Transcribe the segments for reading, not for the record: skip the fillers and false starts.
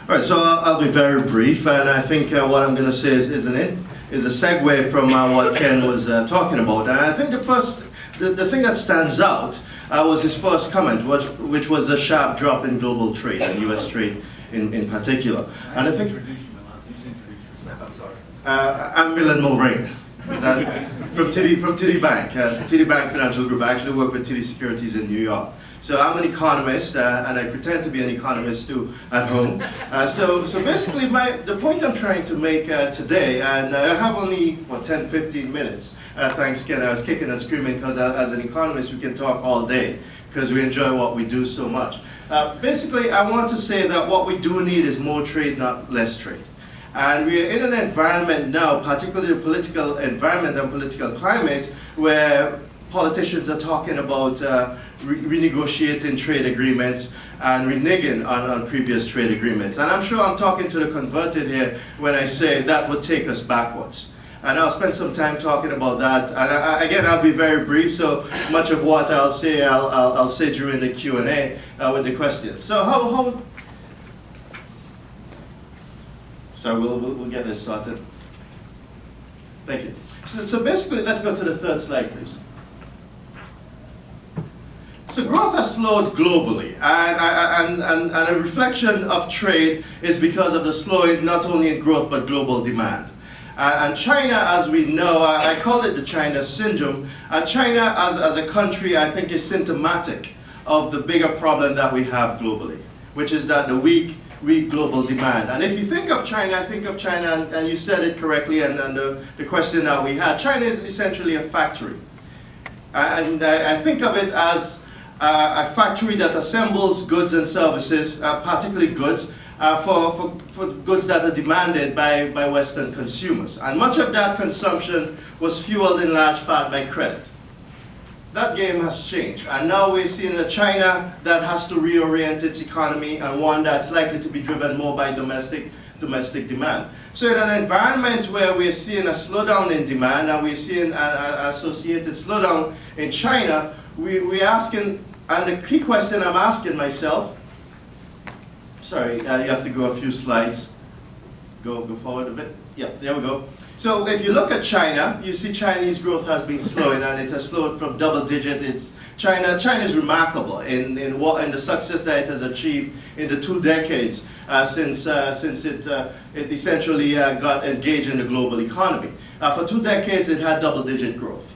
All right, so I'll be very brief, and I think what I'm going to say is a segue from what Ken was talking about. And I think the thing that stands out was his first comment, which was a sharp drop in global trade, and U.S. trade in particular. And I think I'm Millan Mulraine. From TD Bank, TD Bank Financial Group. I actually work with TD Securities in New York. So I'm an economist, and I pretend to be an economist too at home. So basically, the point I'm trying to make today, and I have only, 10, 15 minutes. Thanks, Ken. I was kicking and screaming because as an economist, we can talk all day because we enjoy what we do so much. Basically, I want to say that what we do need is more trade, not less trade. And we are in an environment now, particularly the political environment and political climate, where politicians are talking about renegotiating trade agreements and reneging on previous trade agreements. And I'm sure I'm talking to the converted here when I say that would take us backwards. And I'll spend some time talking about that. And again, I'll be very brief, so much of what I'll say, I'll say during the Q&A with the questions. So So we'll get this started. Thank you. So basically, let's go to the third slide, please. So growth has slowed globally, and a reflection of trade is because of the slowing not only in growth but global demand. And China, as we know, I call it the China syndrome. China as a country, I think, is symptomatic of the bigger problem that we have globally, which is that the weak global demand. And if you think of China, and you said it correctly, and the question that we had, China is essentially a factory. And I think of it as a factory that assembles goods and services, particularly goods, for goods that are demanded by Western consumers. And much of that consumption was fueled in large part by credit. That game has changed, and now we're seeing a China that has to reorient its economy, and one that's likely to be driven more by domestic demand. So in an environment where we're seeing a slowdown in demand, and we're seeing an associated slowdown in China, we're asking, and the key question I'm asking myself, sorry, you have to go a few slides. Go forward a bit. Yeah, there we go. So if you look at China, you see Chinese growth has been slowing, and it has slowed from double digit. China is remarkable in the success that it has achieved in the 2 decades since it essentially got engaged in the global economy. For 2 decades, it had double-digit growth.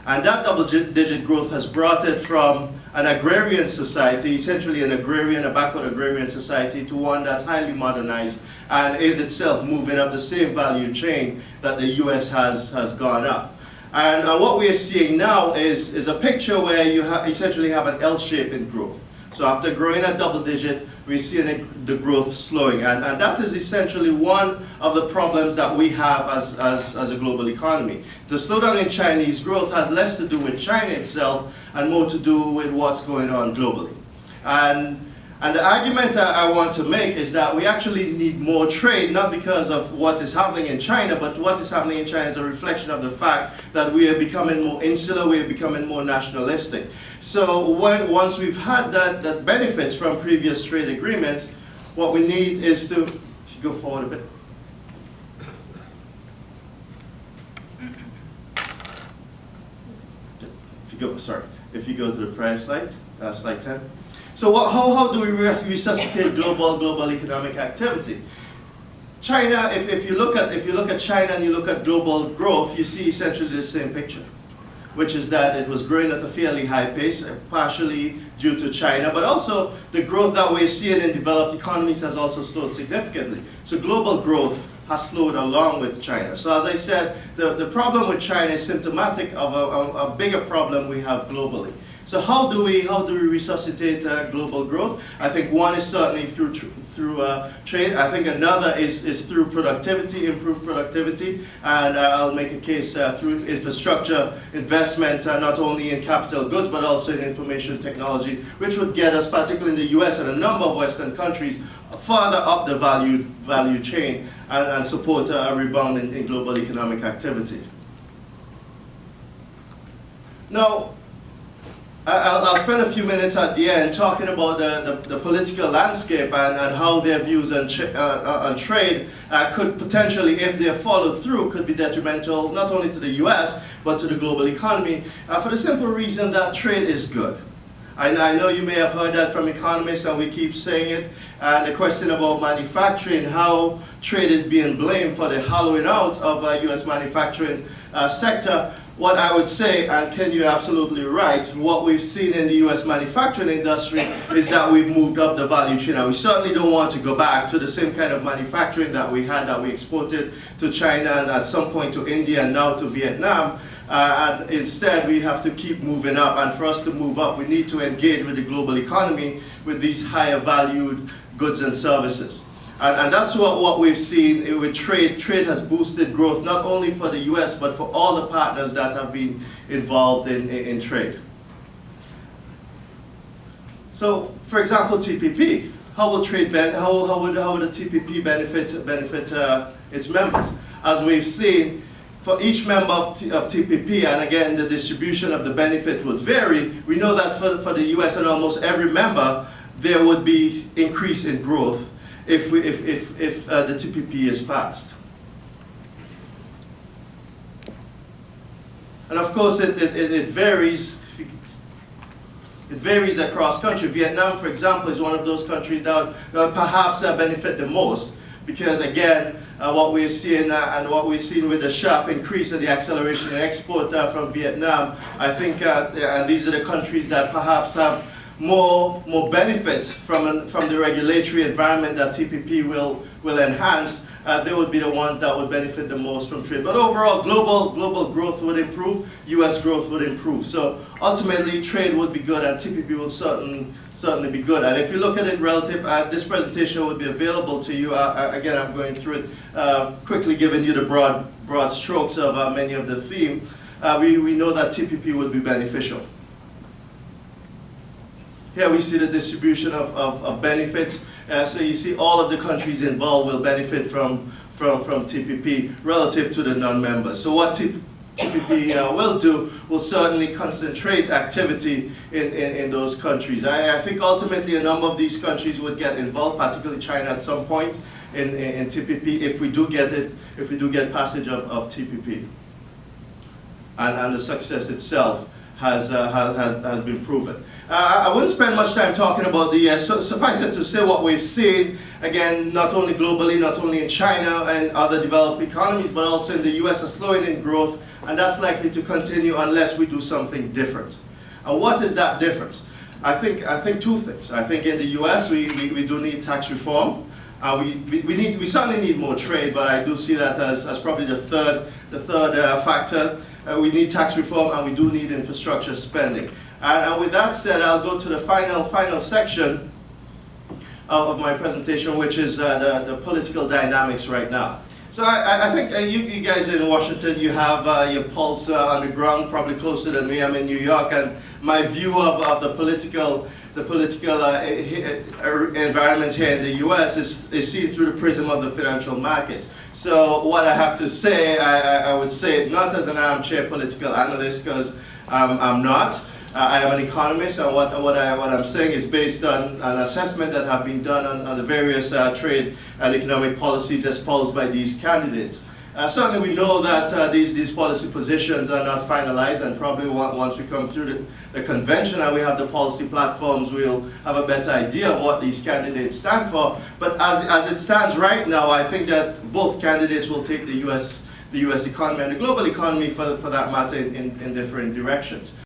And that double-digit growth has brought it from an agrarian society, essentially a backward agrarian society, to one that's highly modernized and is itself moving up the same value chain that the US has gone up. And what we're seeing now is a picture where you essentially have an L shape in growth. So after growing at double digit, we're seeing the growth slowing. And that is essentially one of the problems that we have as a global economy. The slowdown in Chinese growth has less to do with China itself and more to do with what's going on globally. And the argument I want to make is that we actually need more trade, not because of what is happening in China, but what is happening in China is a reflection of the fact that we are becoming more insular, we are becoming more nationalistic. So once we've had that benefits from previous trade agreements, what we need is to, if you go forward a bit. If you go to the prior slide, slide 10. So how do we resuscitate global economic activity? China, if you look at China and you look at global growth, you see essentially the same picture, which is that it was growing at a fairly high pace, partially due to China, but also the growth that we're seeing in developed economies has also slowed significantly. So global growth has slowed along with China. So as I said, the problem with China is symptomatic of a bigger problem we have globally. So how do we resuscitate global growth? I think one is certainly through trade. I think another is through productivity, improved productivity, and I'll make a case through infrastructure investment, not only in capital goods but also in information technology, which would get us, particularly in the US and a number of Western countries, further up the value chain and support a rebound in global economic activity. Now, I'll spend a few minutes at the end talking about the political landscape and how their views on trade could potentially, if they're followed through, could be detrimental not only to the US, but to the global economy, for the simple reason that trade is good. I know you may have heard that from economists, and we keep saying it. And the question about manufacturing, how trade is being blamed for the hollowing out of US manufacturing sector. What I would say, and Ken, you're absolutely right, what we've seen in the US manufacturing industry is that we've moved up the value chain. Now, we certainly don't want to go back to the same kind of manufacturing that we had, that we exported to China and at some point to India and now to Vietnam. And instead, we have to keep moving up. And for us to move up, we need to engage with the global economy with these higher valued goods and services. And that's what we've seen with trade. Trade has boosted growth, not only for the US, but for all the partners that have been involved in trade. So, for example, TPP. How will trade how would the TPP benefit its members? As we've seen, for each member of TPP, and again, the distribution of the benefit would vary, we know that for the US and almost every member, there would be increase in growth if the TPP is passed. And of course, it varies. It varies across country. Vietnam, for example, is one of those countries that perhaps benefit the most, because again, what we're seeing and what we've seen with the sharp increase in the acceleration in export from Vietnam, I think, and these are the countries that perhaps have more benefit from the regulatory environment that TPP will enhance. They would be the ones that would benefit the most from trade. But overall, global growth would improve, US growth would improve. So ultimately, trade would be good, and TPP will certainly be good. And if you look at it relative, this presentation would be available to you. Again, I'm going through it, quickly giving you the broad strokes of many of the themes. We know that TPP would be beneficial. Here we see the distribution of benefits. So you see all of the countries involved will benefit from TPP relative to the non-members. So what TPP will do will certainly concentrate activity in those countries. I think ultimately a number of these countries would get involved, particularly China at some point in TPP if we do get passage of TPP. And the success itself has been proven. I wouldn't spend much time talking about the US. Suffice it to say what we've seen, again, not only globally, not only in China and other developed economies, but also in the US, a slowing in growth, and that's likely to continue unless we do something different. And what is that difference? I think two things. I think in the US, we do need tax reform. We certainly need more trade, but I do see that as probably the third factor. We need tax reform, and we do need infrastructure spending. And with that said, I'll go to the final section of my presentation, which is the political dynamics right now. So I think you guys in Washington, you have your pulse on the ground, probably closer than me. I'm in New York, and my view of the political environment here in the US is seen through the prism of the financial markets. So what I have to say, I would say it not as an armchair political analyst, because I'm not. I am an economist, and what I'm saying is based on an assessment that have been done on the various trade and economic policies espoused by these candidates. Certainly we know that these policy positions are not finalized, and probably once we come through the convention and we have the policy platforms, we'll have a better idea of what these candidates stand for. But as it stands right now, I think that both candidates will take the US economy and the global economy, for that matter, in different directions.